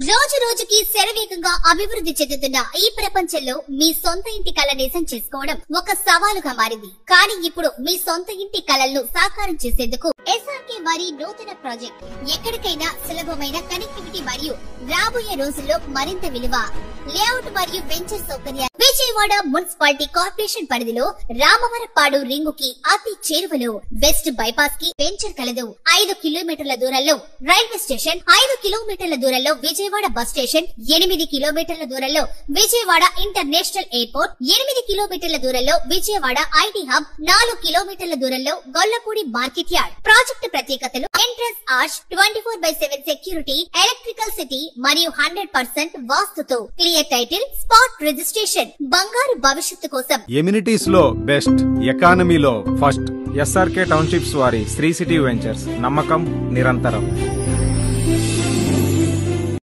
రోజు రోజుకి శరవేగంగా అభివృద్ధి చెందుతున్న ఈ ప్రపంచంలో మీ సొంత ఇంటి కల నిజం చేసుకోవడం ఒక సవాలుగా మారింది. కానీ ఇప్పుడు మీ సొంత ఇంటి కలలను సాకారం చేసేందుకు ఎస్ఆర్కే వారి నూతన ప్రాజెక్ట్ ఎక్కడికైనా సులభమైన కనెక్టివిటీ మరియు రాబోయే రోజుల్లో మరింత విలువ లేఅవుట్ మరియు వెంచర్ సౌకర్యాలు విజయవాడ మున్సిపాలిటీ కార్పొరేషన్ పరిధిలో రామవరపాడు రింగు కి అతి చేరువలో వెస్ట్ బైపాస్ కి వెంచర్ కలదు. 5 కిలోమీటర్ల దూరంలో రైల్వే స్టేషన్, 5 కిలోమీటర్ల దూరంలో విజయవాడ బస్ స్టేషన్, 8 కిలోమీటర్ల దూరంలో విజయవాడ ఇంటర్నేషనల్ ఎయిర్పోర్ట్, 8 కిలోమీటర్ల దూరంలో విజయవాడ ఐటీ హబ్, 4 కిలోమీటర్ల దూరంలో గొల్లపూడి మార్కెట్ యార్డ్. ప్రాజెక్టు ప్రత్యేకతలు: entrance arch, 24/7 security, electrical city మరియు 100% వాస్తుతో క్లియర్ టైటిల్, స్పాట్ రిజిస్ట్రేషన్. బంగారు భవిష్యత్తు కోసం ఎమ్యూనిటీస్ లో బెస్ట్, ఎకానమీలో ఫస్ట్. ఎస్ఆర్కే టౌన్షిప్స్ వారి శ్రీ సిటీ వెంచర్స్. నమ్మకం నిరంతరం.